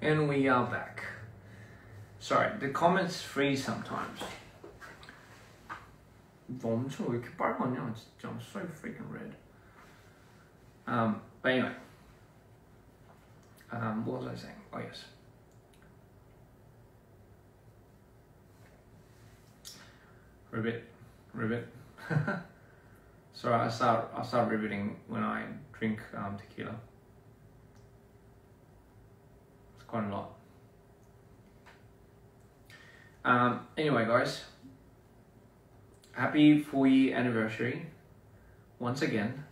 And we are back. Sorry, the comments freeze sometimes. 엄청 왜 이렇게 빨갛냐? 진짜 I'm so freaking red. But anyway, what was I saying? Oh yes. Ribbit. Sorry, I start riveting when I drink tequila. It's quite a lot. Anyway, guys, happy 4-year anniversary once again.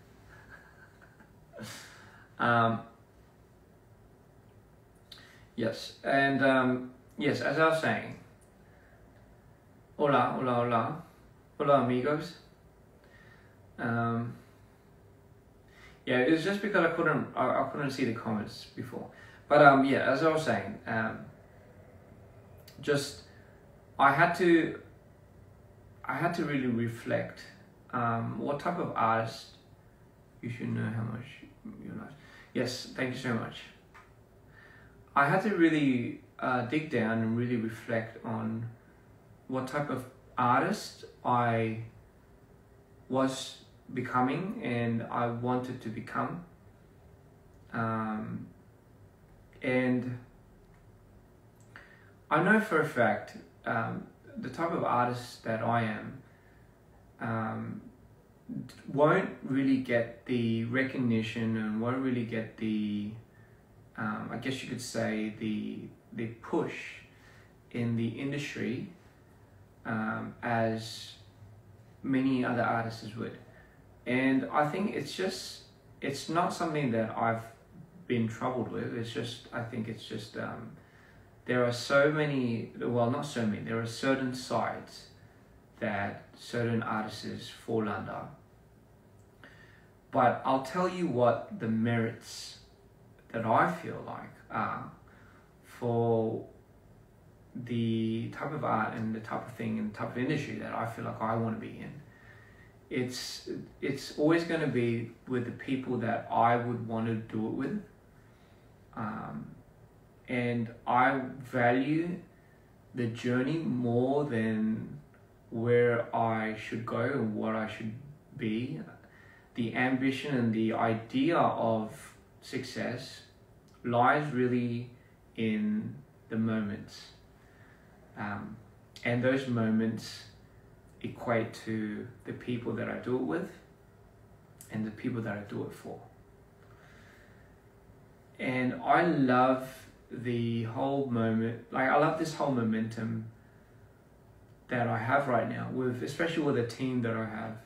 Yes, and yes, as I was saying, hola amigos. Yeah, it was just because I couldn't see the comments before, but yeah, as I was saying, just I had to really reflect what type of artist you should know how much you're nice. Yes, thank you so much. I had to really dig down and really reflect on what type of artist I was becoming and I wanted to become. And I know for a fact the type of artist that I am won't really get the recognition and won't really get the I guess you could say the push in the industry as many other artists would. And I think it's not something that I've been troubled with. It's just, I think it's just there are so many, well, not so many, there are certain sides that certain artists fall under. But I'll tell you what the merits that I feel like are for the type of art and the type of thing and the type of industry that I feel like I want to be in. It's always going to be with the people that I would want to do it with. And I value the journey more than where I should go and what I should be. The ambition and the idea of success lies really in the moments. And those moments equate to the people that I do it with and the people that I do it for. And I love the whole moment, like I love this whole momentum that I have right now, especially with the team that I have,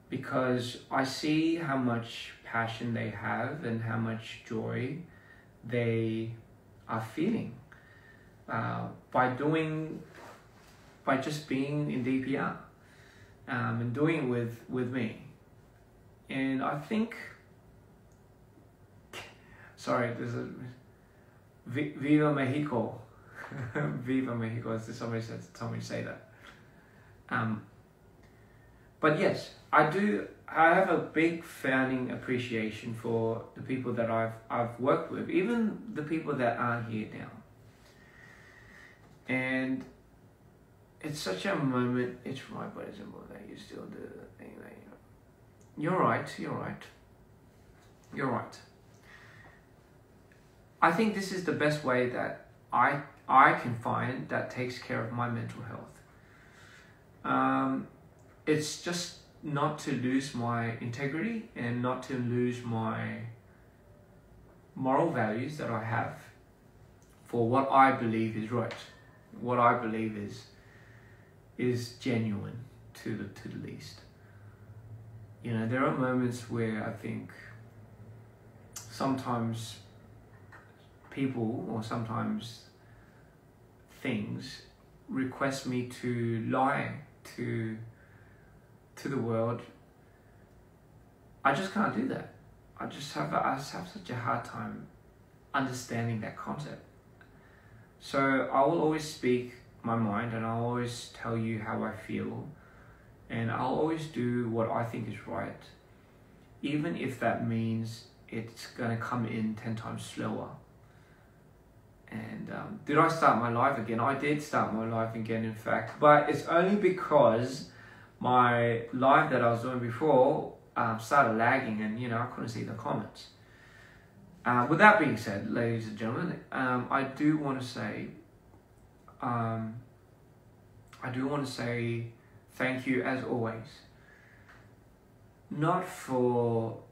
because I see how much passion they have and how much joy they are feeling by just being in dprian and doing it with me. And I think, sorry, there's a Viva Mexico. Viva Mexico, as somebody told me to say that. But yes, I have a big founding appreciation for the people that I've worked with, even the people that aren't here now. And it's such a moment. It's right, but it's important that you still do the thing that you're right. I think this is the best way that I can find that takes care of my mental health. It's just not to lose my integrity and not to lose my moral values that I have for what I believe is right, what I believe is genuine to the least. You know, there are moments where I think sometimes people or sometimes things request me to lie to the world. I just can't do that. I just have such a hard time understanding that concept. So I will always speak my mind and I'll always tell you how I feel, and I'll always do what I think is right, even if that means it's gonna come in 10 times slower. And did I start my life again? I did start my life again, in fact, but it's only because my live that I was doing before started lagging, and I couldn't see the comments. With that being said, ladies and gentlemen, I do want to say thank you as always. Not for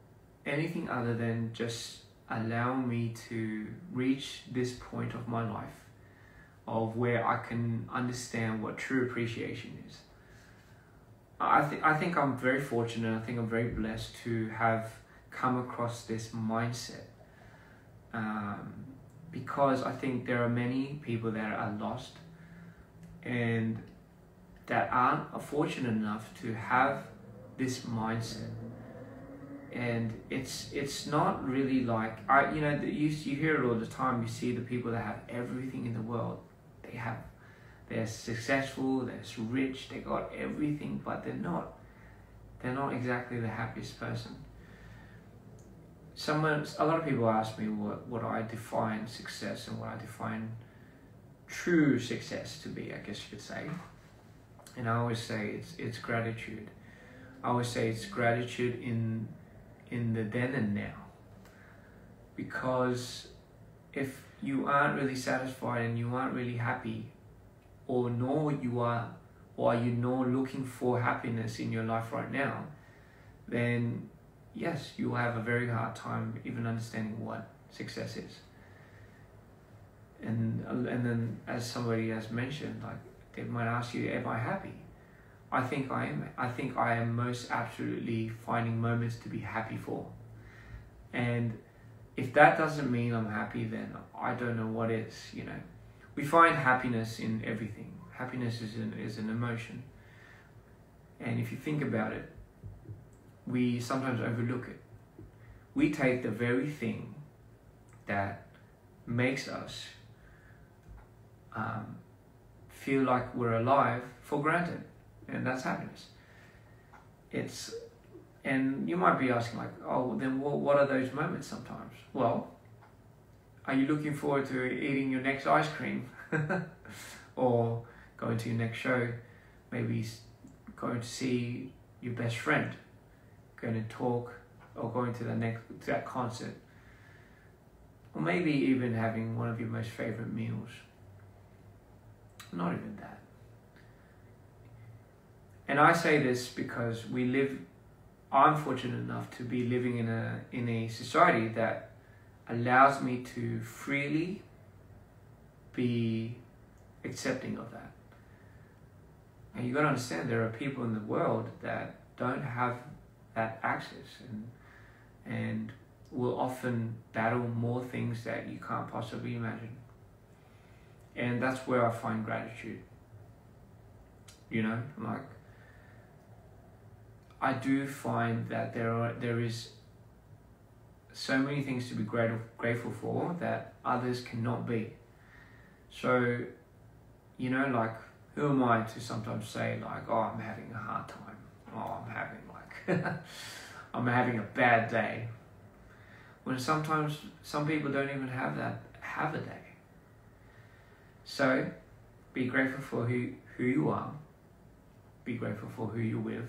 anything other than just allowing me to reach this point of my life of where I can understand what true appreciation is. I think I'm very fortunate. I think I'm very blessed to have come across this mindset, because I think there are many people that are lost and that aren't fortunate enough to have this mindset. And it's not really like, you hear it all the time. You see the people that have everything in the world. They're successful, they're rich, they got everything, but they're not exactly the happiest person. A lot of people ask me what I define success and what I define true success to be, I guess you could say. And I always say it's gratitude. I always say it's gratitude in the then and now. Because if you aren't really satisfied and you aren't really happy, or are you looking for happiness in your life right now, then yes, you will have a very hard time even understanding what success is. And then, as somebody has mentioned, like, they might ask you, am I happy? I think I am. I think I am most absolutely finding moments to be happy for. And if that doesn't mean I'm happy, then I don't know what is. We find happiness in everything. Happiness is an emotion. And if you think about it, we sometimes overlook it. We take the very thing that makes us feel like we're alive for granted, and that's happiness. And you might be asking, like, oh, then what are those moments sometimes? Well, are you looking forward to eating your next ice cream? Or going to your next show? Maybe going to see your best friend, going to talk, or going to that concert, or maybe even having one of your most favorite meals. Not even that. And I say this because I'm fortunate enough to be living in a society that allows me to freely be accepting of that. And you got to understand, there are people in the world that don't have that access and will often battle more things that you can't possibly imagine. And that's where I find gratitude. Like, I do find that there is so many things to be grateful for that others cannot be. So, like, who am I to sometimes say, like, oh, I'm having a hard time. Oh, I'm having I'm having a bad day. When sometimes some people don't even have a day. So, be grateful for who you are. Be grateful for who you're with.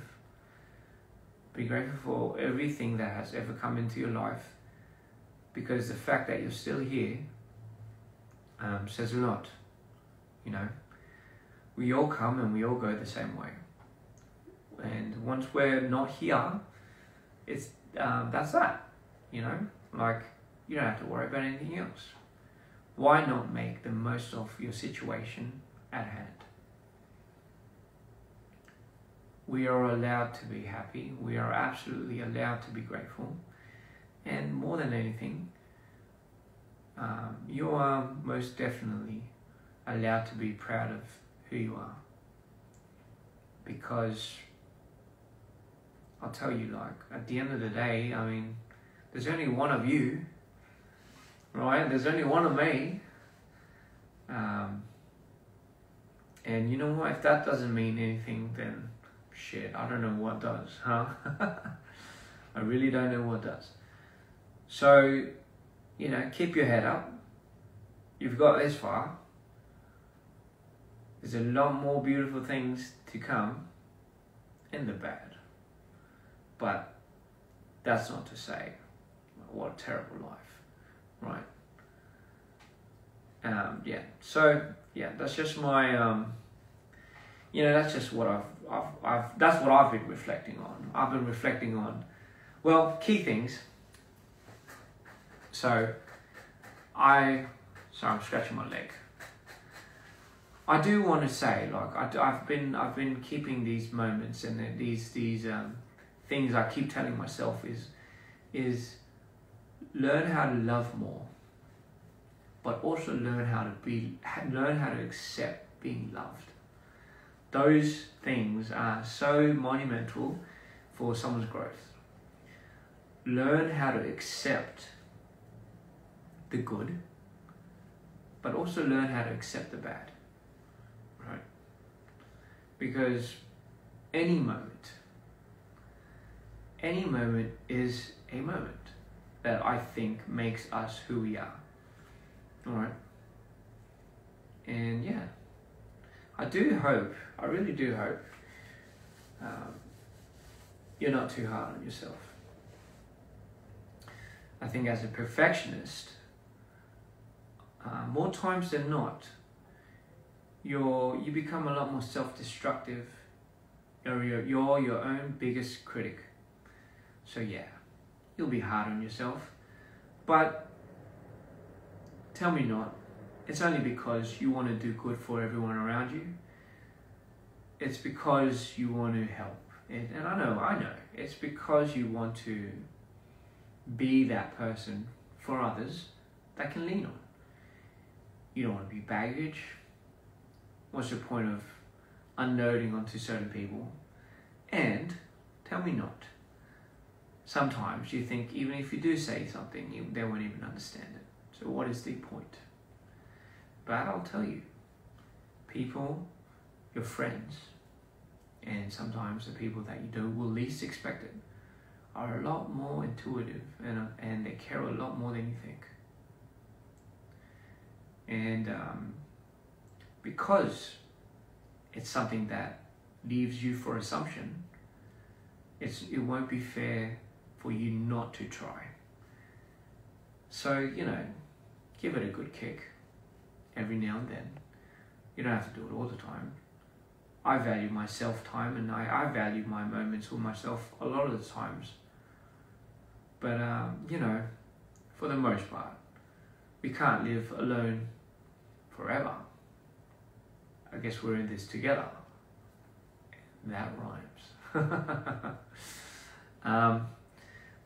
Be grateful for everything that has ever come into your life, because the fact that you're still here says a lot. We all come and we all go the same way. And once we're not here, it's that's that. Like, you don't have to worry about anything else. Why not make the most of your situation at hand? We are allowed to be happy. We are absolutely allowed to be grateful. And more than anything, you are most definitely allowed to be proud of who you are. Because I'll tell you, like, at the end of the day, there's only one of you, right? There's only one of me. And you know what? If that doesn't mean anything, then shit, I don't know what does, huh? I really don't know what does. So, keep your head up you've got this far. There's a lot more beautiful things to come in the bad. But that's not to say, what a terrible life, right? Yeah, so yeah, that's just my, that's just what that's what I've been reflecting on. I've been reflecting on, well, key things. So I'm scratching my leg. I do want to say, like, I've been keeping these moments and these things I keep telling myself is learn how to love more, but also learn how to accept being loved. Those things are so monumental for someone's growth. Learn how to accept the good, but also learn how to accept the bad, right? Because any moment is a moment that I think makes us who we are. All right. And yeah, I really do hope you're not too hard on yourself. I think as a perfectionist, more times than not, you become a lot more self-destructive. You're your own biggest critic. So yeah, you'll be hard on yourself. But tell me not. It's only because you want to do good for everyone around you. It's because you want to help. And I know. It's because you want to be that person for others that can lean on. You don't want to be baggage. What's the point of unloading onto certain people? And tell me not. Sometimes you think even if you do say something, they won't even understand it. So what is the point? But I'll tell you, people, your friends, and sometimes the people that you will least expect it, are a lot more intuitive and they care a lot more than you think. And because it's something that leaves you for assumption, it won't be fair for you not to try. So, give it a good kick every now and then. You don't have to do it all the time. I value my self-time and I value my moments with myself a lot of the times. But, for the most part, we can't live alone forever. I guess we're in this together. That rhymes.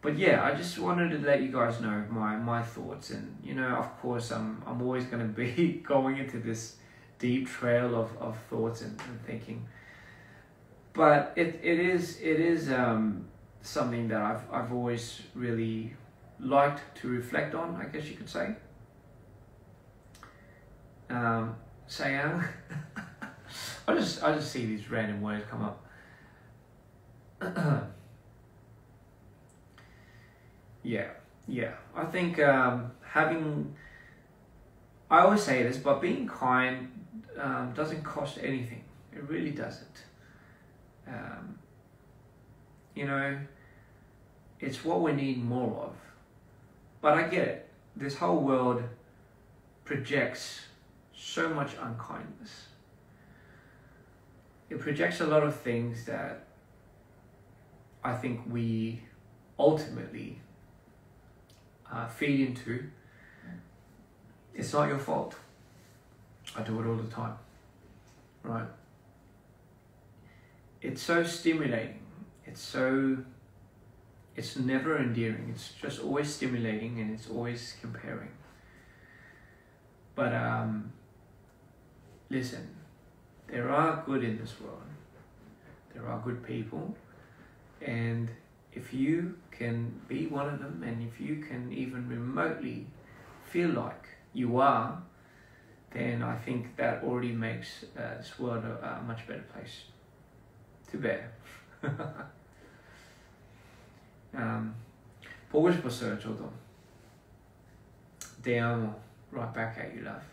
But yeah, I just wanted to let you guys know my thoughts, and of course I'm always going to be going into this deep trail of thoughts and thinking, but it is something that I've always really liked to reflect on, I guess you could say. Sayang. I just see these random words come up. Yeah. I think I always say this, but being kind doesn't cost anything. It really doesn't. It's what we need more of. But I get it. This whole world projects so much unkindness. It projects a lot of things that I think we ultimately feed into. It's not your fault. I do it all the time, right? It's so stimulating. It's never endearing. It's just always stimulating and it's always comparing. But listen, there are good in this world. There are good people, and if you can be one of them, and if you can even remotely feel like you are, then I think that already makes this world a much better place to bear. 보고 싶었어요, 저도. Te amo, right back at you, love.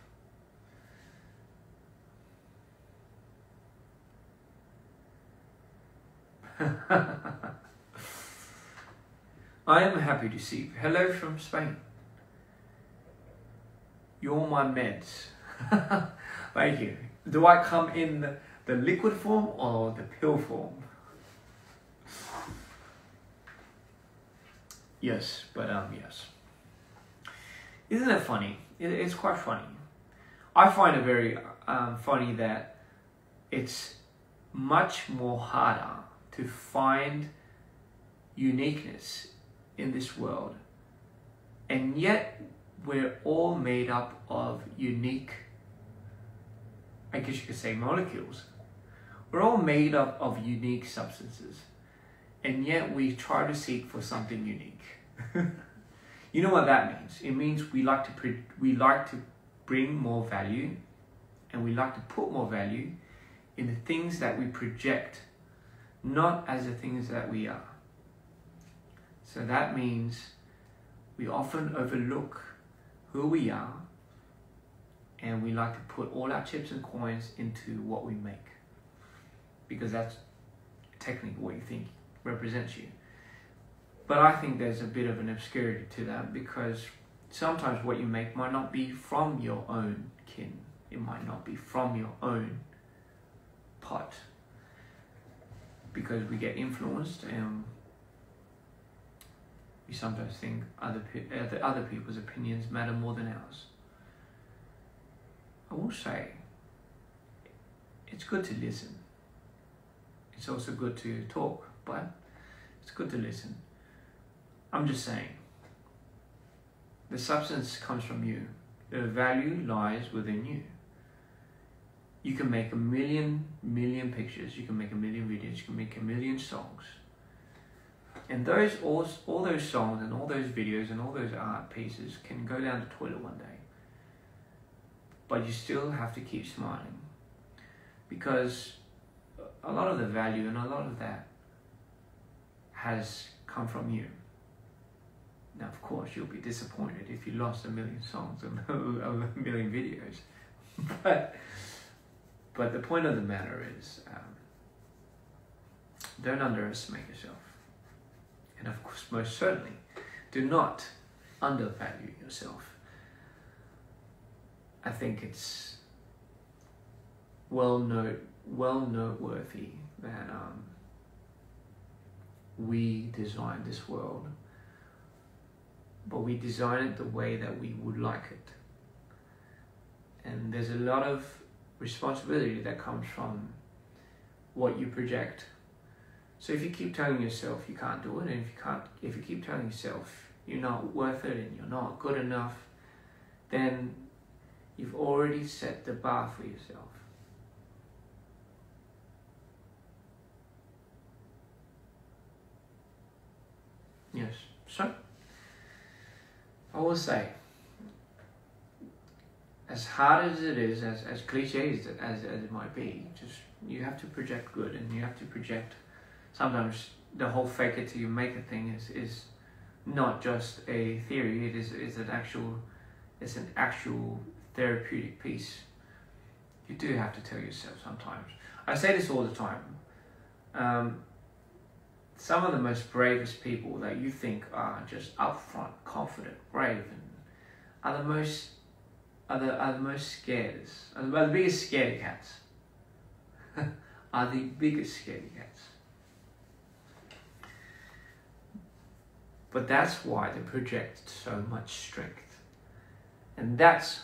I am happy to see you. Hello from Spain. You're my meds. Thank you. Do I come in the liquid form or the pill form? Yes, but yes. Isn't it funny? It's quite funny. I find it very funny that it's much more harder to find uniqueness in this world, and yet we're all made up of unique, I guess you could say, molecules. We're all made up of unique substances, and yet we try to seek for something unique. You know what that means? It means we like to bring more value, and we like to put more value in the things that we project, not as the things that we are. So that means we often overlook who we are, and we like to put all our chips and coins into what we make, because that's technically what you think represents you. But I think there's a bit of an obscurity to that, because sometimes what you make might not be from your own kin. It might not be from your own pot, because we get influenced and we sometimes think other people's opinions matter more than ours. I will say, it's good to listen. It's also good to talk, but it's good to listen. I'm just saying, the substance comes from you. The value lies within you. You can make a million pictures, you can make a million videos, you can make a million songs. And all those songs and all those videos and all those art pieces can go down the toilet one day. But you still have to keep smiling, because a lot of the value and a lot of that has come from you. Now, of course, you'll be disappointed if you lost a million songs and a million videos. But the point of the matter is, don't underestimate yourself. And of course, most certainly, do not undervalue yourself. I think it's well noteworthy that we designed this world, but we design it the way that we would like it. And there's a lot of responsibility that comes from what you project. So if you keep telling yourself you can't do it, and if you keep telling yourself you're not worth it and you're not good enough, then you've already set the bar for yourself. Yes, so I will say, as hard as it is, as cliche as it might be, just you have to project good, and you have to project. Sometimes the whole fake it till you make it thing is not just a theory. It's an actual therapeutic piece. You do have to tell yourself sometimes. I say this all the time. Some of the most bravest people that you think are just upfront, confident, brave, and are the most scared, are the biggest scaredy cats. Are the biggest scaredy cats. But that's why they project so much strength. And that's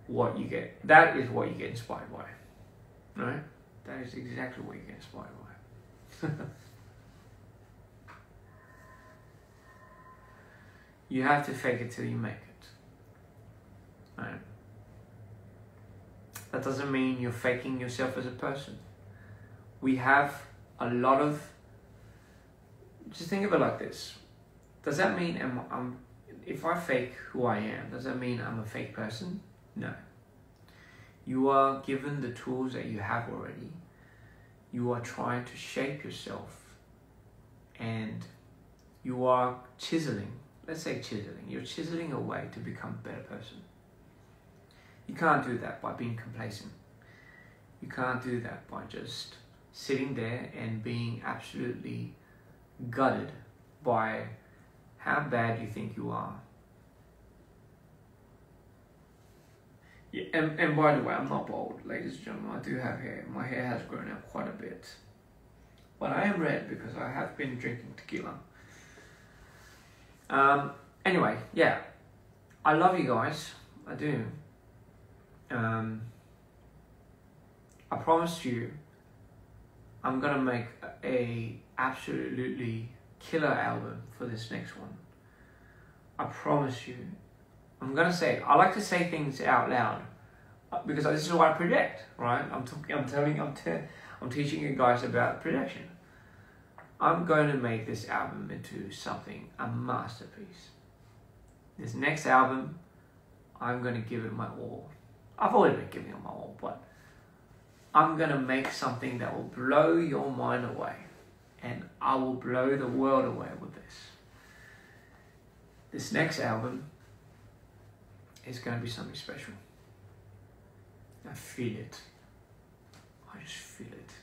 what you get. That is what you get inspired by. Right? That is exactly what you get inspired by. You have to fake it till you make it. Right? That doesn't mean you're faking yourself as a person. We have a lot of... Just think of it like this. Does that mean if I fake who I am, does that mean I'm a fake person? No. You are given the tools that you have already. You are trying to shape yourself, and you are chiseling. Let's say chiseling. You're chiseling away to become a better person. You can't do that by being complacent. You can't do that by just sitting there and being absolutely gutted by how bad you think you are. Yeah, and by the way, I'm not bald, ladies and gentlemen. I do have hair. My hair has grown out quite a bit. But I am red because I have been drinking tequila. Anyway, yeah. I love you guys. I do. I promise you, I'm gonna make a absolutely killer album for this next one. I promise you. I'm gonna say, I like to say things out loud because this is what I project, right? I'm teaching you guys about projection. I'm going to make this album into something, a masterpiece. This next album, I'm gonna give it my all. I've always been giving it my all, but I'm gonna make something that will blow your mind away, and I will blow the world away with this. This next album is going to be something special. I feel it. I just feel it.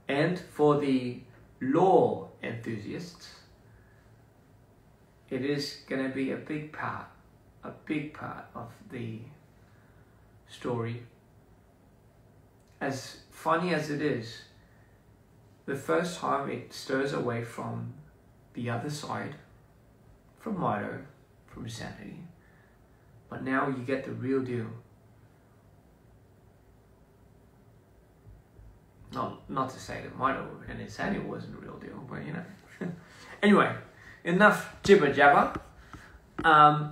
And for the law enthusiasts, it is going to be a big part of the story. As funny as it is, the first time it stirs away from the other side, from Mito, from Sanity. But now you get the real deal. Not to say that Mito and Insanity wasn't the real deal, but you know. Anyway, enough jibber jabber. I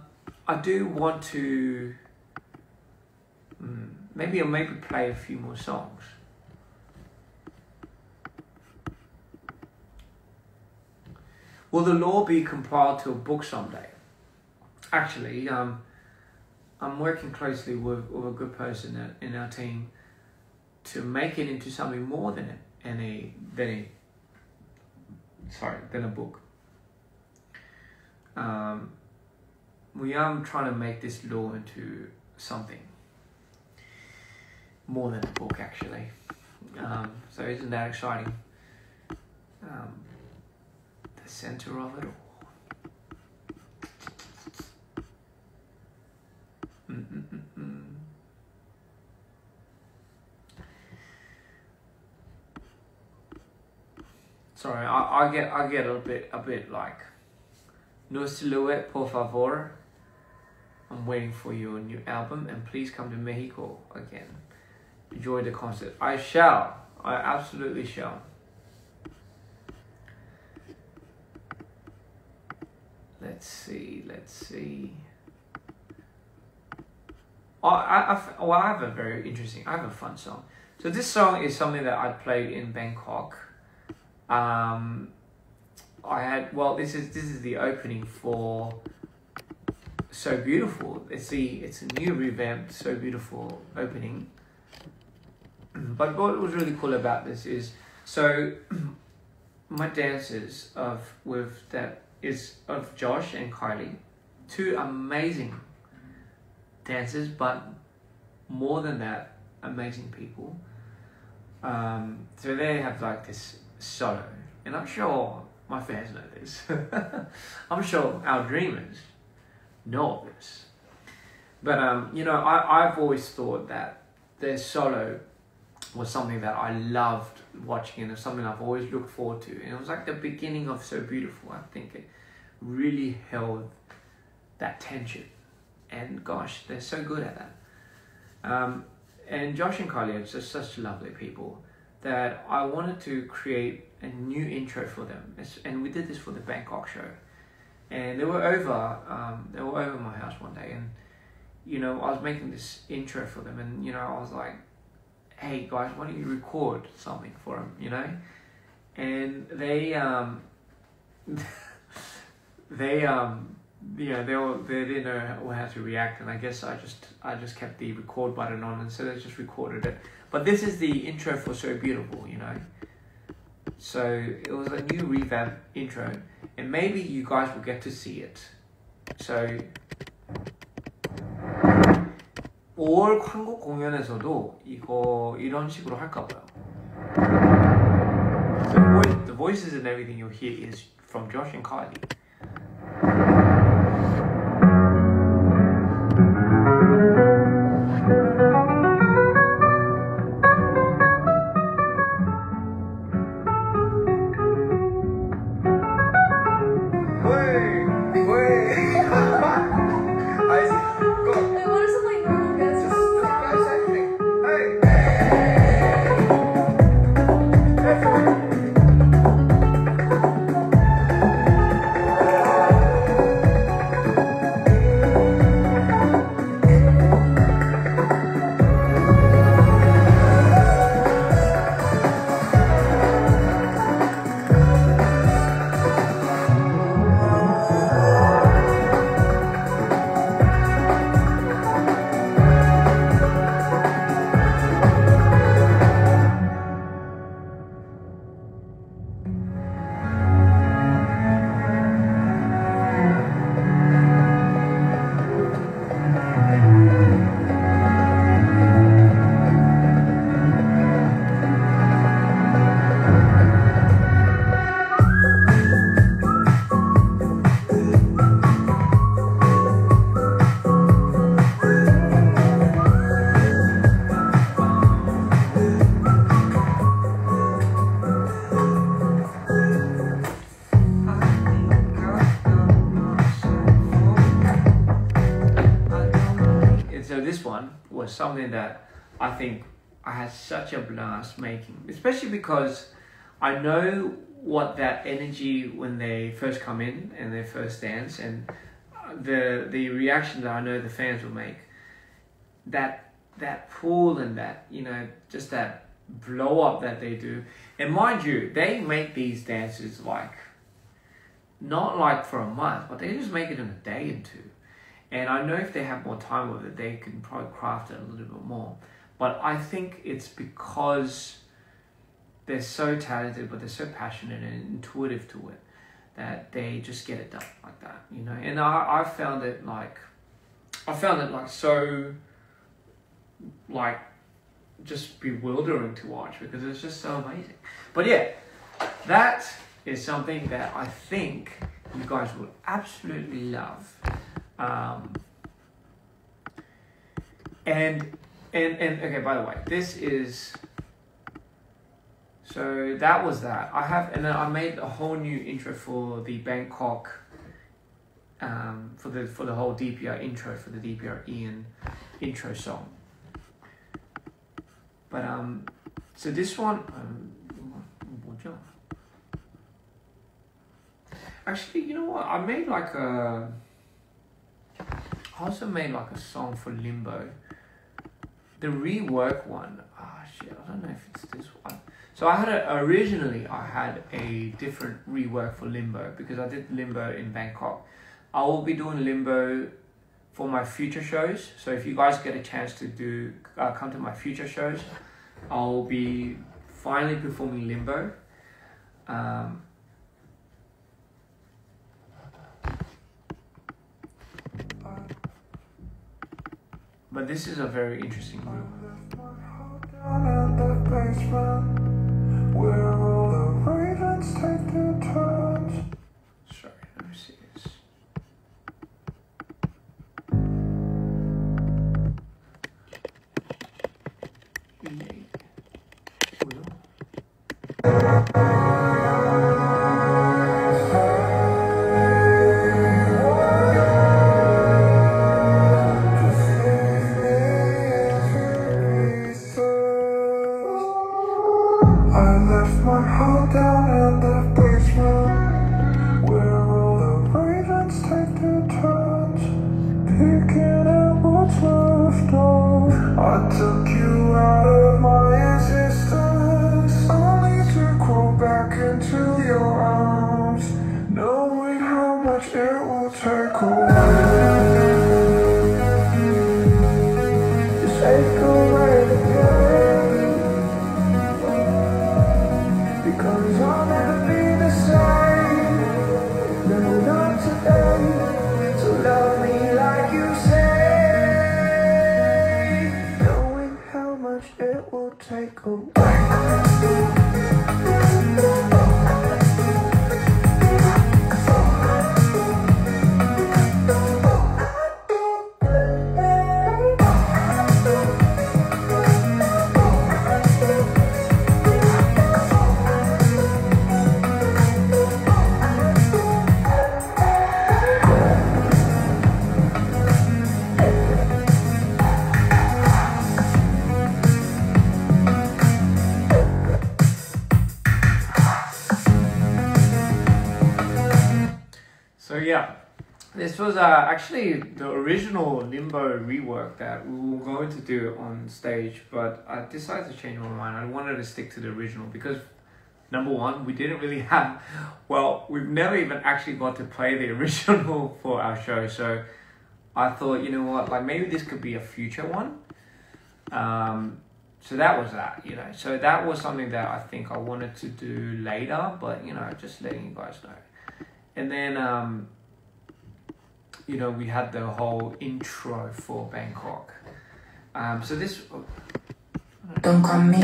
do want to maybe play a few more songs. Will the law be compiled to a book someday? Actually, I'm working closely with a good person in our team to make it into something more than a book. We are trying to make this law into something more than a book, actually. So isn't that exciting? The center of it all. Sorry, I get a bit like, no silhouette, por favor. I'm waiting for your new album, and please come to Mexico again. Enjoy the concert. I shall. I absolutely shall. Let's see. I have a very interesting, I have a fun song. So this song is something that I played in Bangkok. This is the opening for So Beautiful. It's a new revamped So Beautiful opening. But what was really cool about this is, so my dancers of Josh and Kylie, two amazing dancers, but more than that, amazing people. So they have like this solo, and I'm sure my fans know this. I'm sure our dreamers know this. But I've always thought that their solo was something that I loved watching, and it was something I've always looked forward to. And it was like the beginning of So Beautiful. I think it really held that tension. And gosh, they're so good at that. And Josh and Kylie are just such lovely people that I wanted to create a new intro for them. And we did this for the Bangkok show. And they were over my house one day, and I was making this intro for them, and I was like, hey guys, why don't you record something for them, and they didn't know how to react, and I guess I just kept the record button on, and so they just recorded it. But this is the intro for So Beautiful, so it was a new revamped intro, and maybe you guys will get to see it. So 5월 한국 공연에서도 이런 식으로 할까 봐요. The voices and everything you hear is from Josh and Kylie. Was something that I think I had such a blast making, especially because I know what that energy when they first come in and they first dance, and the reaction that I know the fans will make, that pull and that, you know, just that blow up that they do. And mind you, they make these dances like not like for a month, but they just make it in a day and two. And I know if they have more time with it, they can probably craft it a little bit more. But I think it's because they're so talented, but they're so passionate and intuitive to it, that they just get it done like that, you know. And I found it like so, like, just bewildering to watch, because it's just so amazing. But yeah, that is something that I think you guys will absolutely love. And okay, by the way, this is, so that was that. And then I made a whole new intro for the Bangkok, for the whole DPR intro, for the dprian intro song. But so this one, actually, you know what? I also made like a song for Limbo. The rework one, shit, I don't know if it's this one. So originally I had a different rework for Limbo, because I did Limbo in Bangkok. I will be doing Limbo for my future shows. So if you guys get a chance to come to my future shows, I'll be finally performing Limbo. But this is a very interesting group. Sorry, let me see this. will take away. So yeah, this was actually the original Limbo rework that we were going to do on stage, but I decided to change my mind. I wanted to stick to the original because, number one, we didn't really have, well, we've never even actually got to play the original for our show. So I thought, you know what, like maybe this could be a future one. So that was that, you know. So that was something that I think I wanted to do later, but, you know, just letting you guys know. And then, you know, we had the whole intro for Bangkok. So this... Don't call me.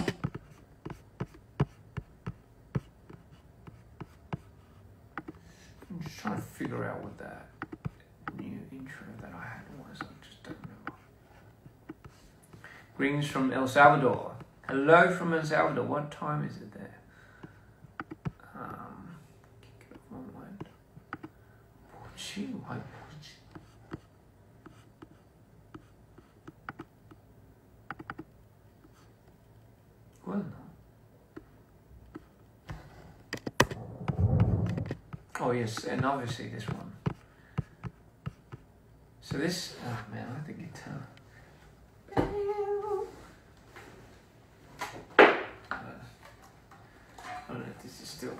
I'm just trying to figure out what that new intro that I had was. I just don't remember. Greetings from El Salvador. Hello from El Salvador. What time is it there? Get off my mind. Well, oh yes, and obviously this one. So this, oh man, I like the guitar. I don't know if this is still.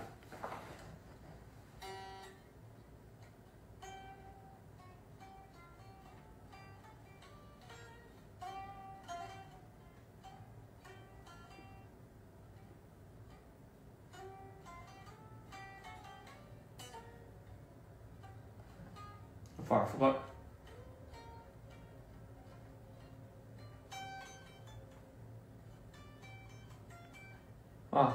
I forgot. Oh.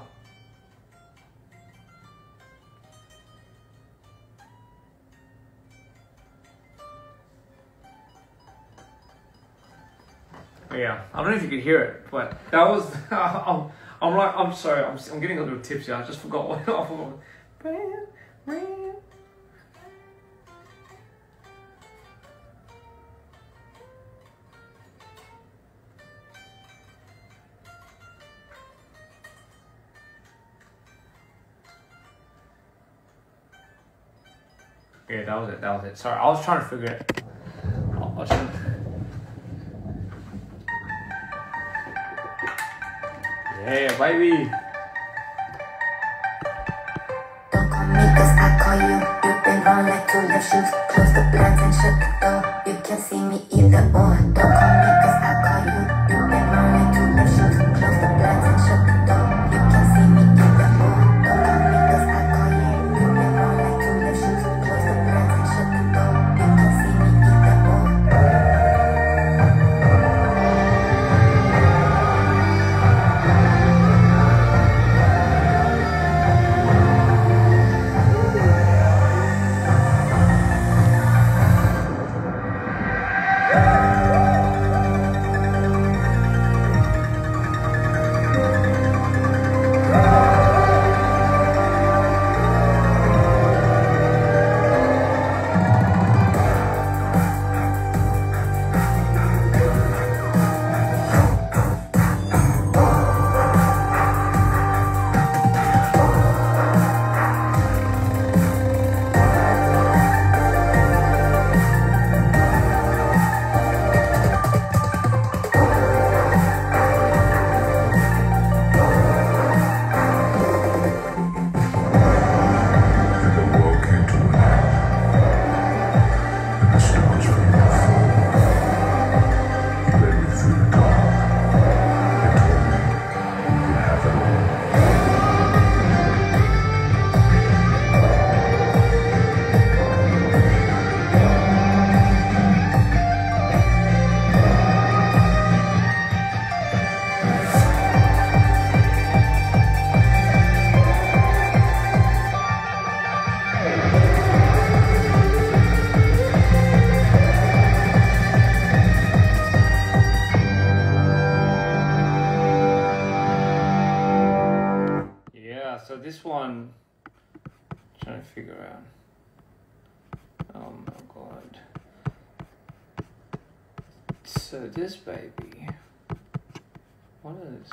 Yeah, I don't know if you could hear it, but that was. I'm sorry. I'm getting a little tipsy. I just forgot what. I forgot. Yeah, that was it. That was it. Sorry, I was trying to figure it. Yeah, baby. Don't call me cause I call you. You've been wrong like two left shoes. Close the blinds and shut the door. You can't see me either or. Don't call me cause I call you. You've been wrong like two left shoes. Close the blinds and shut the door. You can't see me either or. Don't call me cause I call you. You've been wrong like two left shoes. Close the blinds and shut the door. You can't see me either or. this one, trying to figure out. Oh my god. So this baby, what is?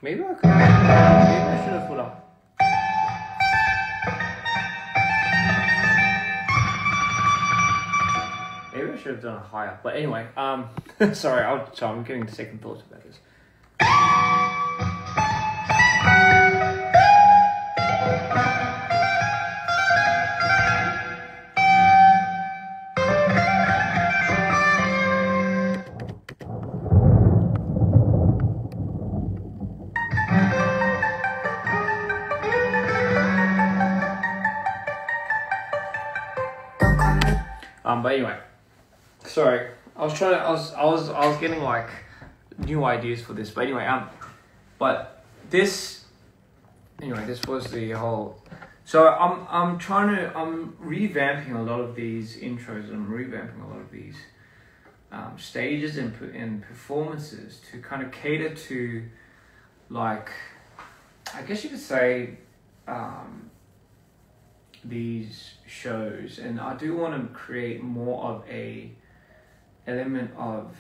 Maybe I could. Maybe I should have put up. Maybe I should have done it higher. But anyway, sorry, I'm getting second thoughts about this. But anyway, sorry, I was getting like new ideas for this. But anyway, this was the whole. So I'm revamping a lot of these intros. I'm revamping a lot of these stages and performances to kind of cater to, like, I guess you could say, these shows, and I do want to create more of a element of,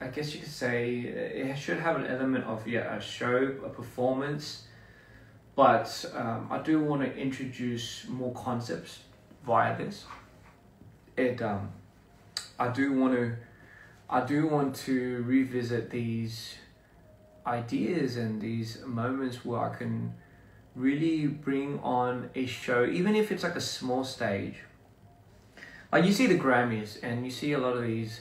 I guess you could say, it should have an element of a show, a performance, but I do want to introduce more concepts via this. I do want to revisit these ideas and these moments where I can really bring on a show, even if it's like a small stage. Like you see the Grammys and you see a lot of these,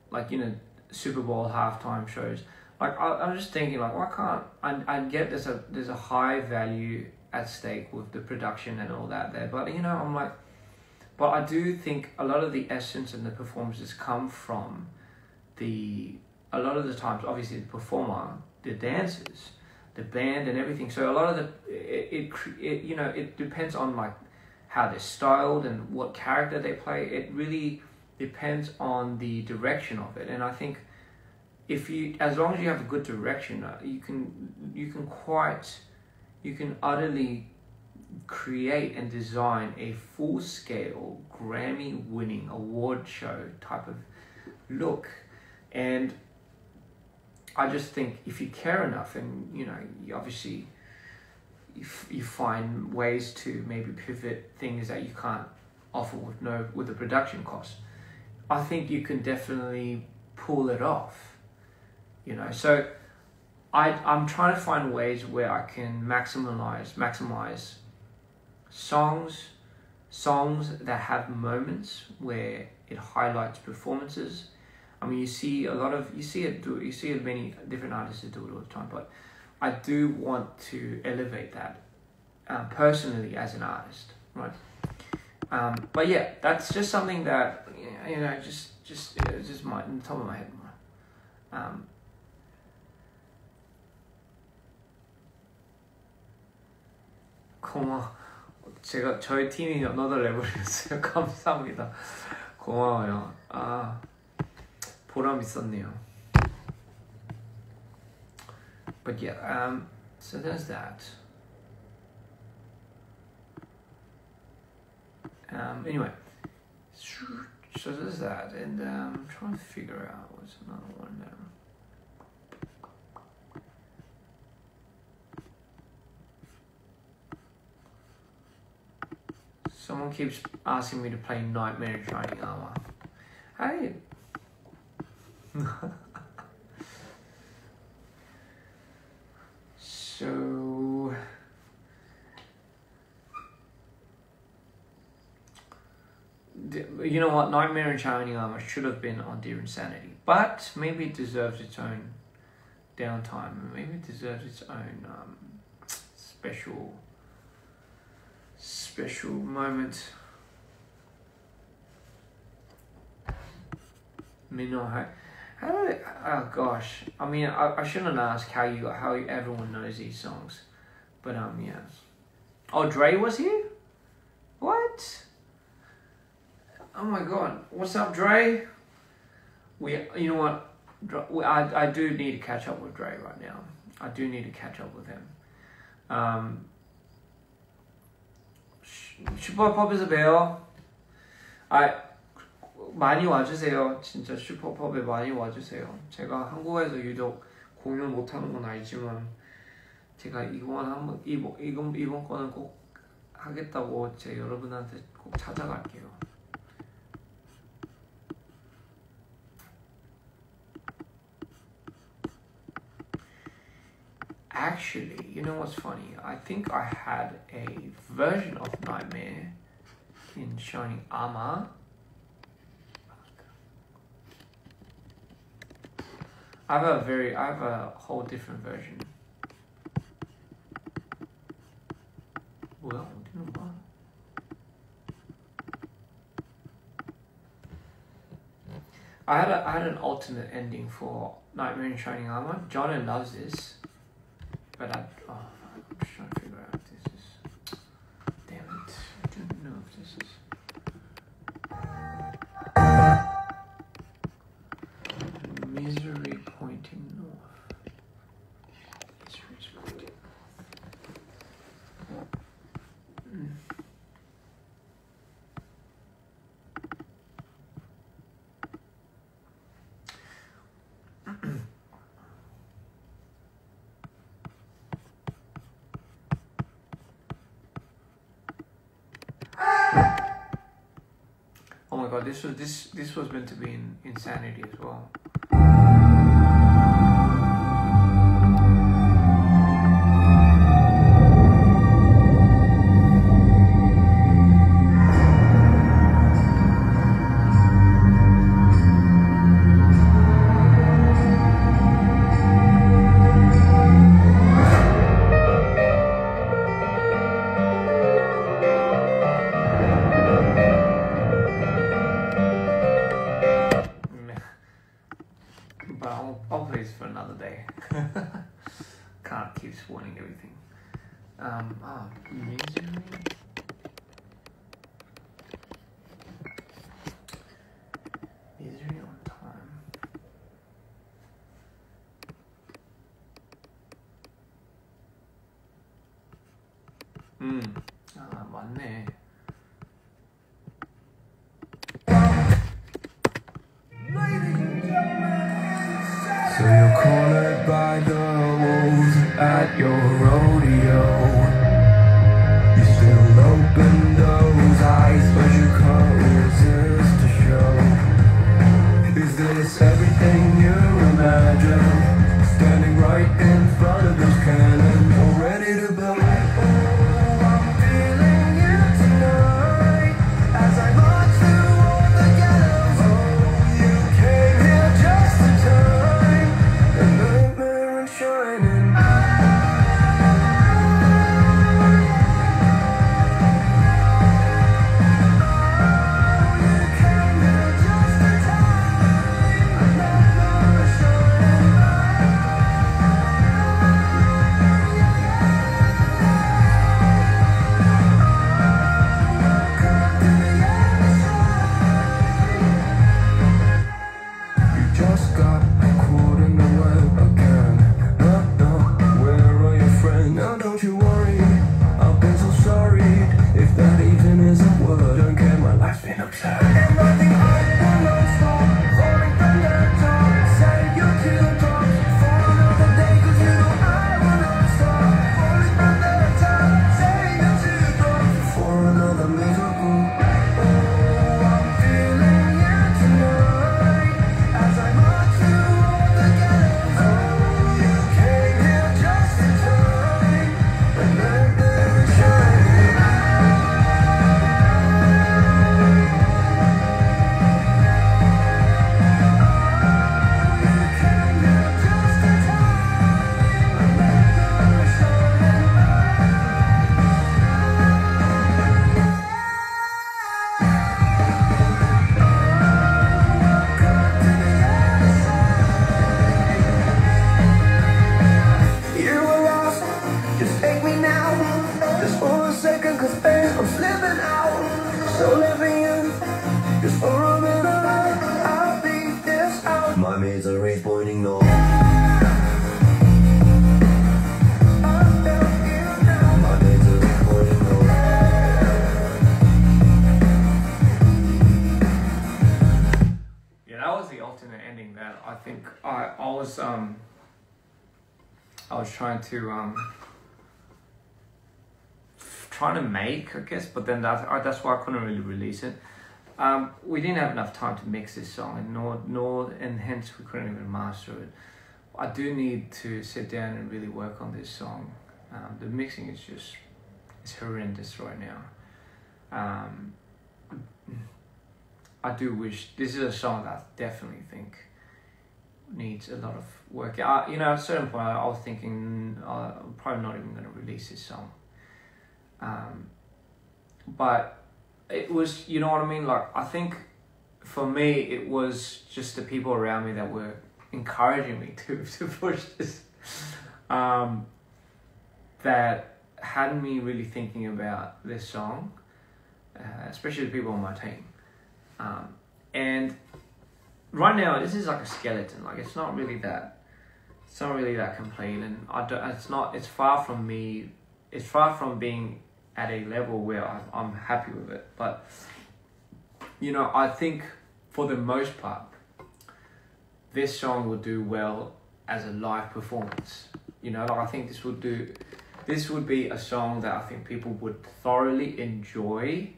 like, you know, Super Bowl halftime shows. Like I'm just thinking, like, why can't I get there's a high value at stake with the production and all that there, but you know, I'm like, but I do think a lot of the essence and the performances come from a lot of the times, obviously the performer, the dancers, the band and everything. So a lot of it depends on like how they're styled and what character they play. It really depends on the direction of it. And I think as long as you have a good direction, you can utterly create and design a full-scale Grammy-winning award show type of look. And I just think if you care enough, and you know, you obviously you find ways to maybe pivot things that you can't offer with the production cost, I think you can definitely pull it off. You know, so I'm trying to find ways where I can maximize songs that have moments where it highlights performances. I mean, you see many different artists do it all the time, but I do want to elevate that personally as an artist, right? But yeah, that's just something that, you know, just in the top of my head. 저희 팀이 another level이었어요. 감사합니다. 고마워요. 보람 있었네요. But yeah, so there's that. Anyway, so there's that, and I'm trying to figure out what's another one there. Someone keeps asking me to play Nightmare in Shining Armor. Hey. So you know what, Nightmare in Shining Armor should have been on Dear Insanity, but maybe it deserves its own downtime. Maybe it deserves its own special moment. Oh gosh, I mean, I shouldn't ask how everyone knows these songs, but yeah. Oh, Dre was here? What? Oh my god, what's up, Dre? You know what? I do need to catch up with Dre right now. I do need to catch up with him. 슈퍼펍에서 봬요. 많이 와주세요. 진짜 슈퍼펍에 많이 와주세요. 제가 한국에서 유독 공연 못하는 건 알지만 제가 이번 거는 꼭 하겠다고 제 여러분한테 꼭 찾아갈게요. Actually, you know what's funny? I think I had a version of Nightmare in Shining Armor. I have a whole different version. 뭐야? 어디는 봐? I had an alternate ending for Nightmare in Shining Armor. John loves this. But I'm just trying to figure out if this is. Damn it! I don't know if this is. Misery pointing north. Misery's pointing. Oh my god, this was meant to be in Insanity as well. But I'll play this for another day. Can't keep spoiling everything. Misery. Misery on time. 맞네. So you're cornered by the wolves at your rodeo. You still open those eyes, but you can't resist to show. Is this everything you imagine? Standing right in front of those cannons, all ready to blow. Oh, I'm feeling it tonight as I march through all the ghettos. Oh, you came here just in time. The nightmare and shining. You came here just in time. The nightmare and shining. was trying to make, I guess, but then that's why I couldn't really release it. We didn't have enough time to mix this song, and hence we couldn't even master it. I do need to sit down and really work on this song. The mixing is just, it's horrendous right now. I do wish, this is a song that I definitely think needs a lot of work. At a certain point I was thinking I'm probably not even going to release this song. But it was, you know what I mean? Like, I think for me, it was just the people around me that were encouraging me to push this, that had me really thinking about this song, especially the people on my team. And right now, this is like a skeleton. Like, it's not really that complete, and it's far from me. It's far from being at a level where I'm happy with it. But, I think for the most part, this song will do well as a live performance. I think this would be a song that I think people would thoroughly enjoy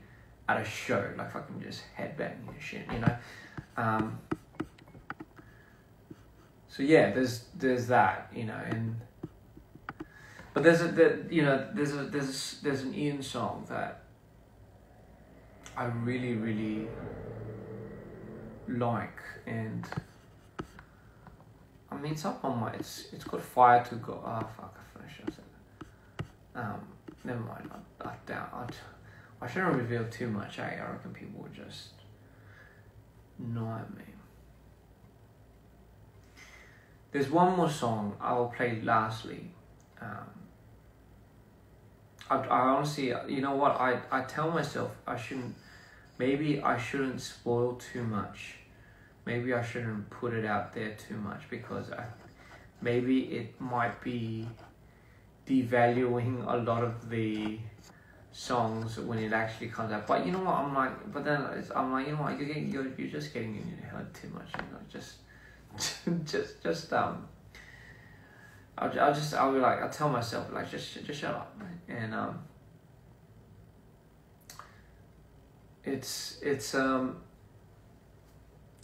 at a show, like fucking just headbanging and shit, So yeah, there's that, but there's an Ian song that I really, really like, and I mean, it's up on my, it's got Fire to Go. Oh fuck, I finished it. Never mind. I shouldn't reveal too much. I reckon people would just know me. There's one more song I'll play lastly. I honestly, you know what? I tell myself maybe I shouldn't spoil too much. Maybe I shouldn't put it out there too much, because maybe it might be devaluing a lot of the songs when it actually comes out. But you know what? I'm like, you know what? You're just getting in your head too much. I'll tell myself, like, just shut up, and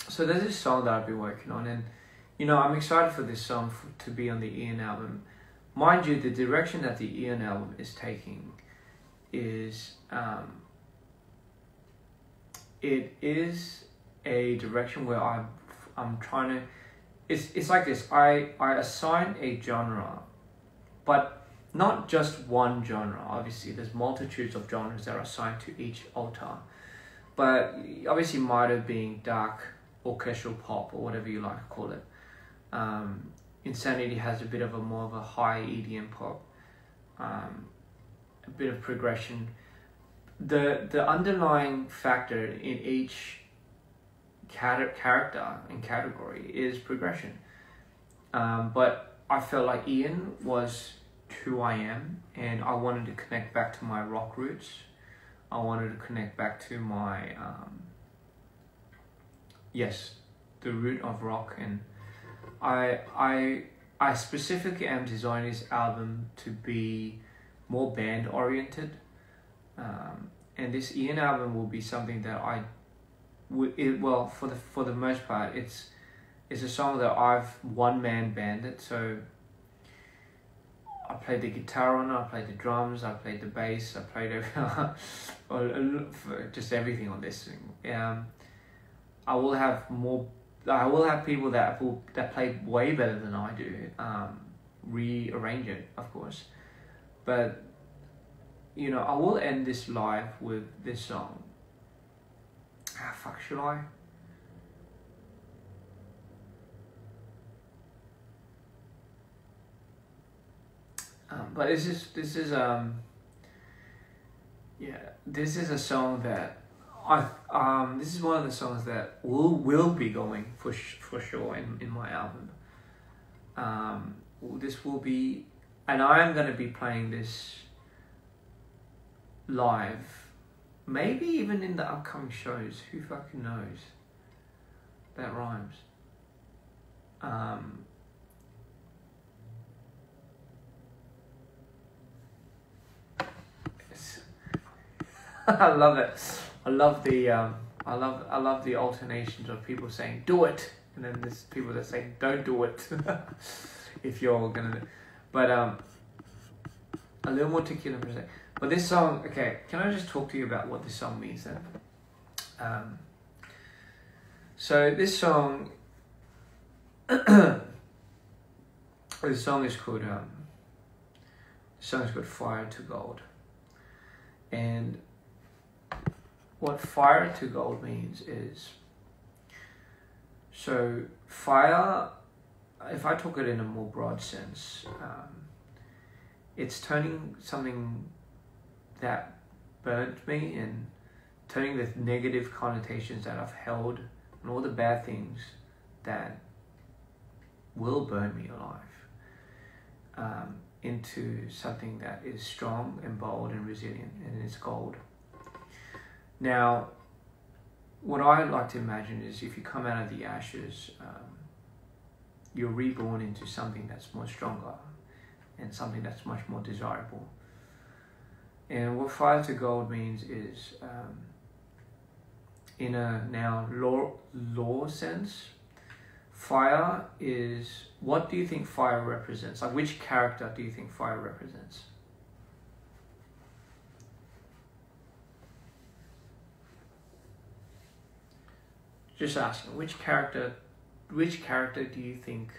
so there's this song that I've been working on, and I'm excited for this song to be on the Ian album. Mind you, the direction that the Ian album is taking is it is a direction where I'm trying to, it's like this. I assign a genre, but not just one genre. Obviously there's multitudes of genres that are assigned to each altar, but obviously Mitre being dark orchestral pop, or whatever you like to call it. Insanity has a bit of more of a high EDM pop, a bit of progression. The underlying factor in each character and category is progression. But I felt like Ian was who I am, and I wanted to connect back to my rock roots. I wanted to connect back to my the root of rock, and I specifically am designing this album to be more band oriented, and this Ian album will be something that for the most part it's a song that I've one-man banded. So I played the guitar on it, I played the drums, I played the bass, I played just everything on this thing. I will have people that play way better than I do, rearrange it, of course. But I will end this live with this song. Should I? But this is a song that this is one of the songs that will be going for sure in my album. This will be, and I am going to be playing this live, maybe even in the upcoming shows. Who fucking knows? That rhymes. I love it. I love the I love the alternations of people saying do it, and then there's people that say don't do it. If you're gonna, but a little more tequila for a sec. But this song, okay, can I just talk to you about what this song means then? So this song, this song is called Fire to Gold. And what fire to gold means is, so fire, if I talk it in a more broad sense, it's turning something that burnt me and turning the negative connotations that I've held and all the bad things that will burn me alive into something that is strong and bold and resilient, and it's gold. Now, what I like to imagine is if you come out of the ashes, you're reborn into something that's more stronger and something that's much more desirable. And what fire to gold means is, in a now law sense, fire is, what do you think fire represents? Like, which character do you think fire represents? Just asking, which character do you think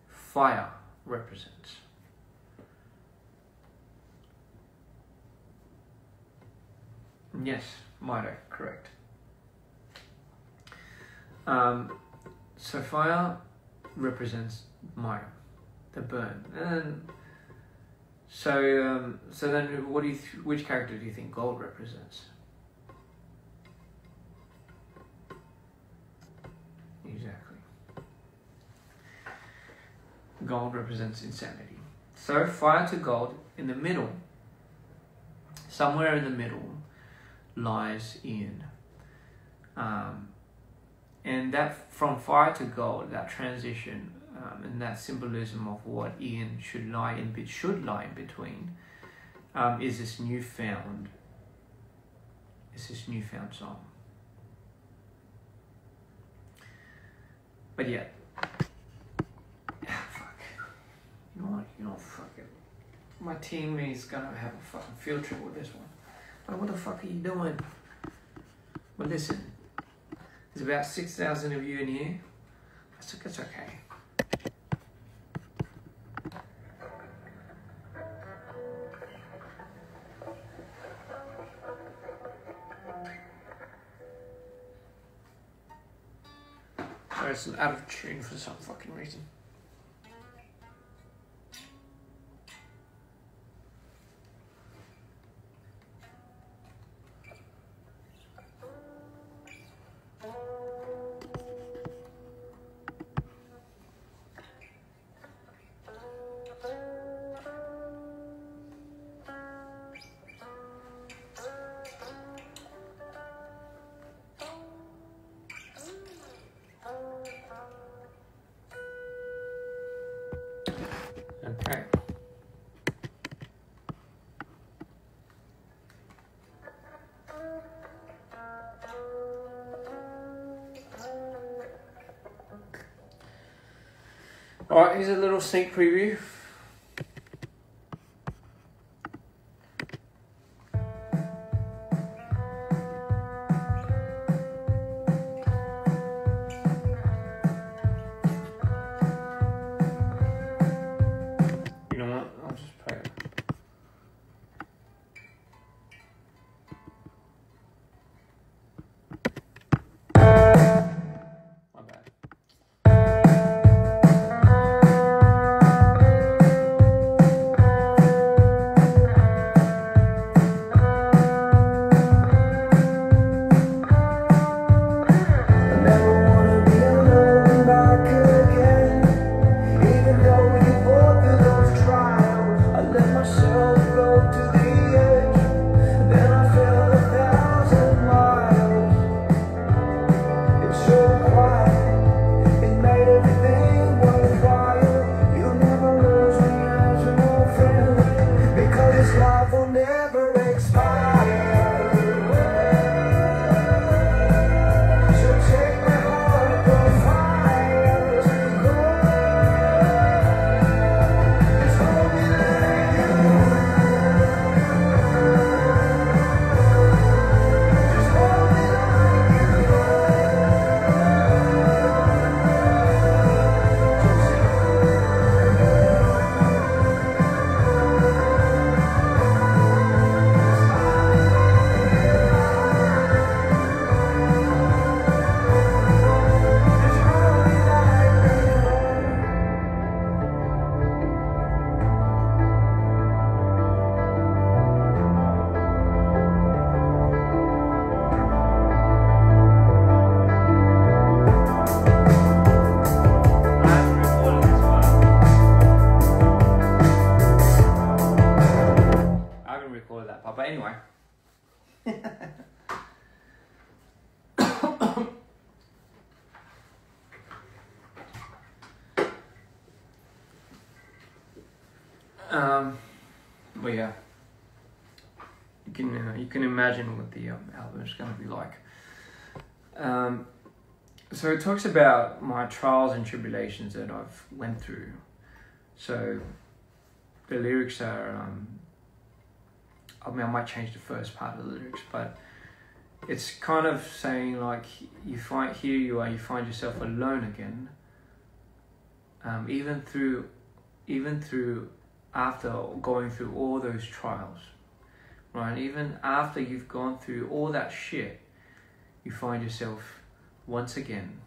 fire represents? Yes, Mido, correct. So fire represents Mido, the burn, and so then which character do you think gold represents? Exactly. Gold represents insanity. So fire to gold, in the middle, somewhere in the middle, lies Ian. And that from fire to gold, that transition and that symbolism of what Ian should lie in between, is this newfound song. But yeah, fuck. You know what, fuck it. My teammate's gonna have a fucking field trip with this one. Like, what the fuck are you doing? But listen, there's about 6,000 of you in here. It's okay. Sorry, it's out of tune for some fucking reason. Okay. Alright, here's a little sneak preview. Life will never expire. that part. But anyway. Well, yeah, you can imagine what the album is going to be like. So it talks about my trials and tribulations that I've went through. So the lyrics are, I might change the first part of the lyrics, but it's kind of saying like you find yourself alone again. Even through after going through all those trials, right? Even after you've gone through all that shit, you find yourself once again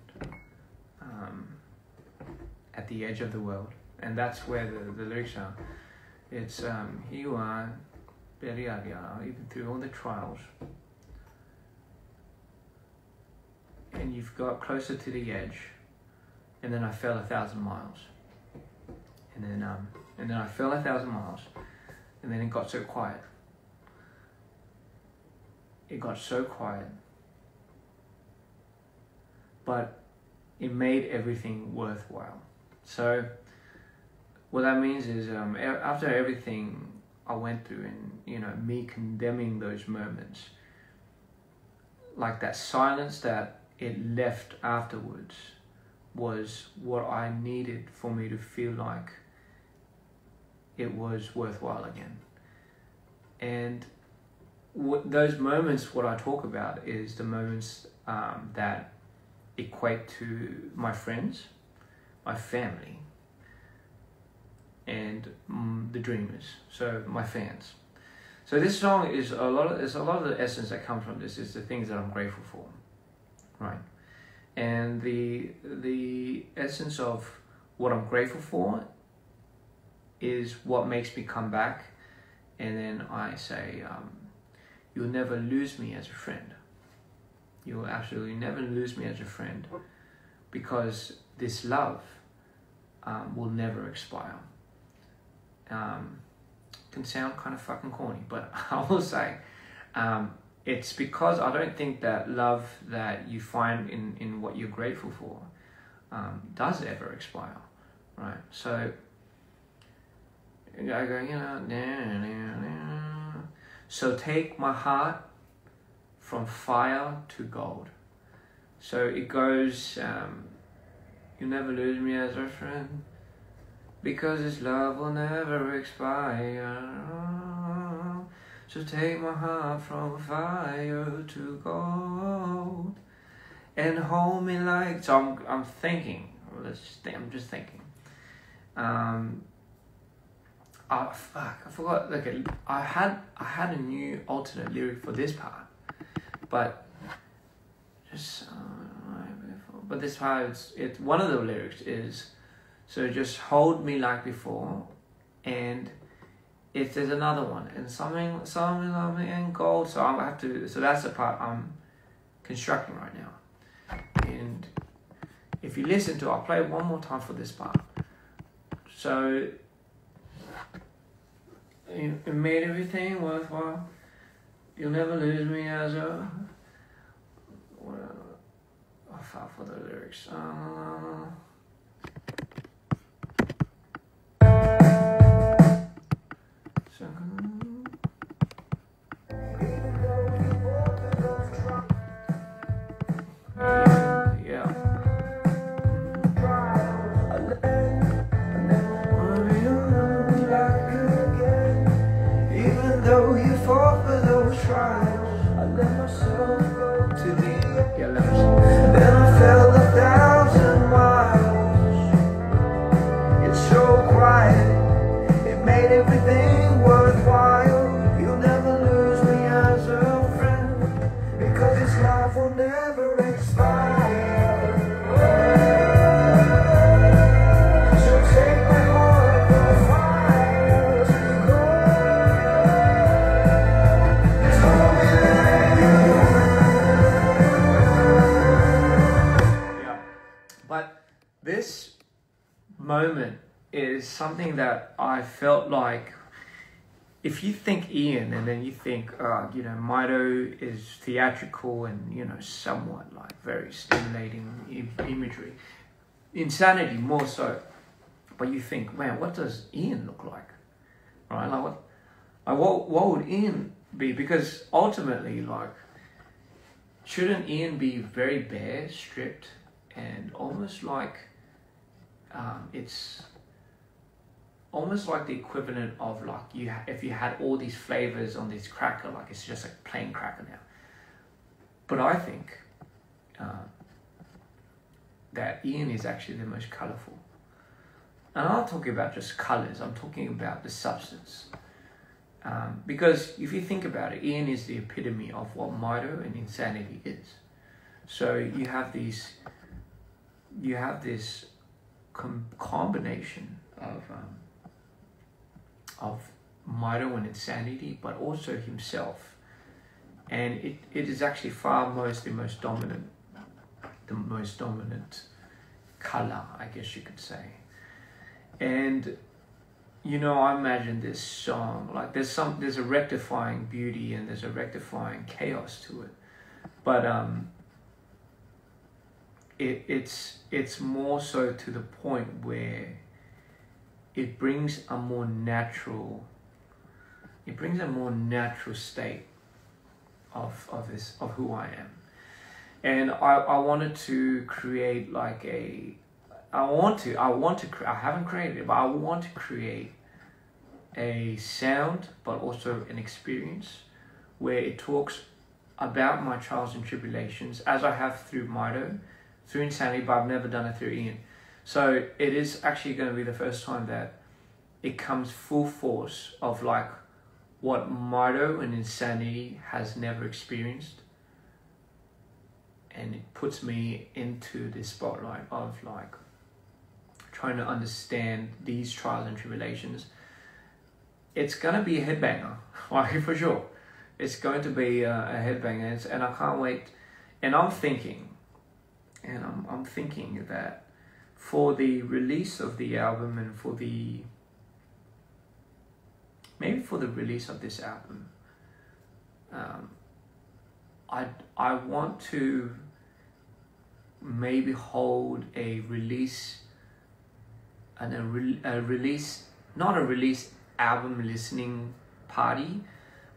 at the edge of the world. And that's where the lyrics are. It's here you are, even through all the trials, and you've got closer to the edge, and then I fell 1,000 miles. And then I fell 1,000 miles, and then it got so quiet. It got so quiet, but it made everything worthwhile. So what that means is, after everything I went through, and me condemning those moments, like that silence that it left afterwards, was what I needed for me to feel like it was worthwhile again. And those moments, what I talk about is the moments that equate to my friends, my family, and the dreamers, so my fans. So this song is a lot of the essence that comes from this is the things that I'm grateful for, right? And the essence of what I'm grateful for is what makes me come back, and then I say, you'll never lose me as a friend. You will absolutely never lose me as a friend, because this love will never expire. Can sound kind of fucking corny, but I will say, it's because I don't think that love that you find in what you're grateful for does ever expire, right? So I go, so take my heart from fire to gold. So it goes, you'll never lose me as a friend, because this love will never expire. So take my heart from fire to gold, and hold me like. So I'm thinking. I'm just thinking. Oh fuck! I forgot. Look, I had a new alternate lyric for this part, but but this part it's one of the lyrics is, so just hold me like before, and if there's another one and something and gold, so I'm have to. So that's the part I'm constructing right now, and if you listen to, I'll play it one more time for this part. So. It made everything worthwhile. You'll never lose me as a. I fell for the lyrics. moment is something that I felt like if you think Ian and then you think, you know, Mido is theatrical and, you know, somewhat like very stimulating imagery. Insanity more so. But you think, man, what does Ian look like? Right? Like what would Ian be? Because ultimately, like, shouldn't Ian be very bare, stripped, and almost like it's almost like the equivalent of like if you had all these flavors on this cracker, like it's just a plain cracker now. But I think that Ian is actually the most colorful. And I'm not talking about just colors, I'm talking about the substance. Because if you think about it, Ian is the epitome of what Mido and insanity is. So you have this combination of Mido and insanity, but also himself, and it is actually the most dominant color, I guess you could say. And you know, I imagine this song, like there's a rectifying beauty and there's a rectifying chaos to it, but it's more so to the point where it brings a more natural state of who I am. And I wanted to create like I haven't created it, but I want to create a sound, but also an experience where it talks about my trials and tribulations, as I have through Mido, through insanity, but I've never done it through Ian. So it is actually going to be the first time that it comes full force of like what Mido and insanity has never experienced. And it puts me into the spotlight of like trying to understand these trials and tribulations. It's going to be a headbanger, like for sure. It's going to be a headbanger, and I can't wait. And I'm thinking that for the release of the album and maybe for the release of this album, I want to maybe hold a release and a release, not a release album listening party,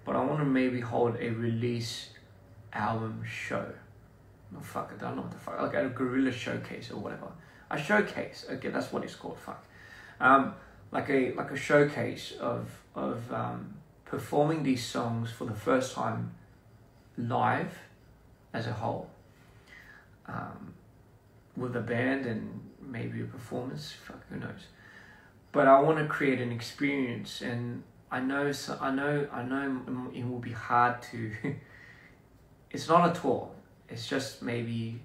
but I want to maybe hold a release album show. No, fuck it, I don't know what the fuck, like a guerrilla showcase or whatever. A showcase, okay, that's what it's called, fuck. Like a showcase of performing these songs for the first time live as a whole. With a band and maybe a performance, fuck, who knows. But I want to create an experience, and I know it will be hard to it's not a tour, it's just maybe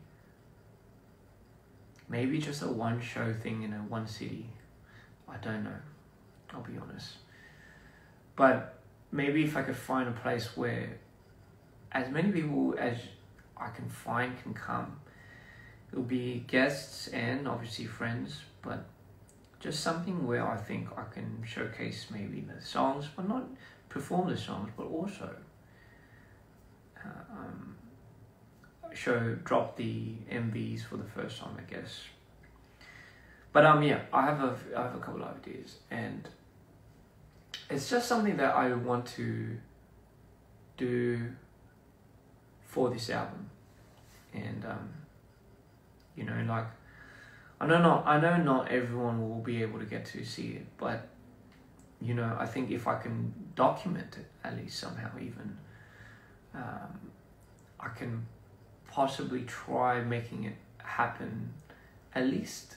just a one show thing in one city. I don't know, I'll be honest. But maybe if I could find a place where as many people as I can find can come. It'll be guests and obviously friends, but just something where I think I can showcase maybe the songs, but not perform the songs, but also drop the MVs for the first time, I guess. But yeah, I have a couple of ideas, and it's just something that I want to do for this album. And you know, like I know not everyone will be able to get to see it, but you know, I think if I can document it at least somehow, even I can possibly try making it happen at least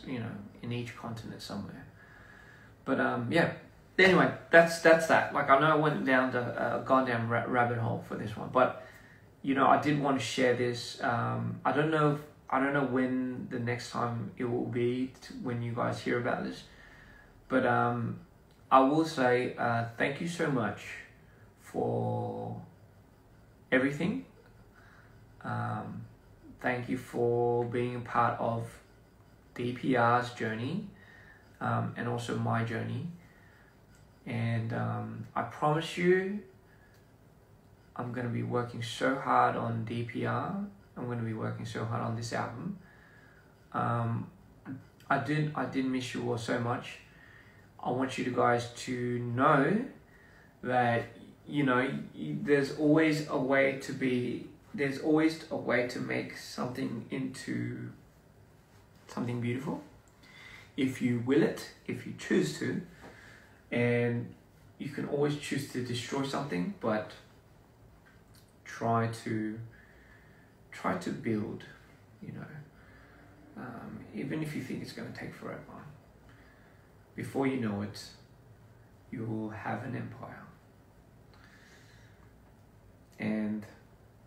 you know, in each continent somewhere. But yeah, anyway, that's that. Like, I know I went down the goddamn rabbit hole for this one, but you know, I did want to share this. I don't know when the next time it will be when you guys hear about this, but I will say thank you so much for everything. Thank you for being a part of dpr's journey. and also my journey. And I promise you, I'm going to be working so hard on DPR. I'm going to be working so hard on this album. I did miss you all so much. I want you guys to know that, you know, there's always a way to make something into something beautiful. If you will it, if you choose to. And you can always choose to destroy something, but try to build, you know, even if you think it's going to take forever. Before you know it, you will have an empire. And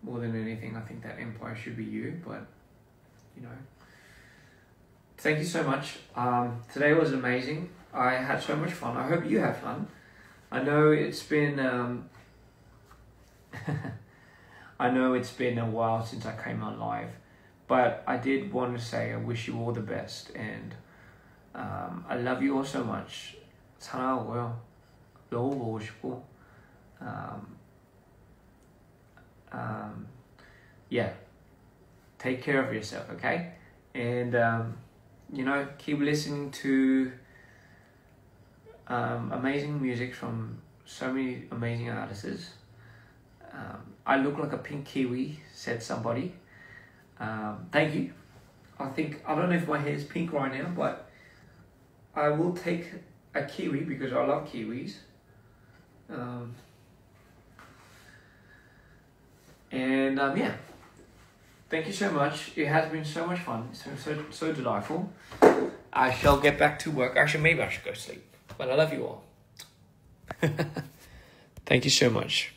more than anything, I think that empire should be you, but, you know, thank you so much. Today was amazing. I had so much fun. I hope you have fun. I know it's been I know it's been a while since I came on live, but I did want to say I wish you all the best, and I love you all so much. 사랑하고요. 너무 보고 싶고. Yeah. Take care of yourself, okay? And you know, keep listening to amazing music from so many amazing artists. I look like a pink kiwi, said somebody. Thank you. I don't know if my hair is pink right now, but I will take a kiwi because I love kiwis. Yeah. Thank you so much. It has been so much fun. So delightful. I shall get back to work. Actually, maybe I should go sleep. But I love you all. Thank you so much.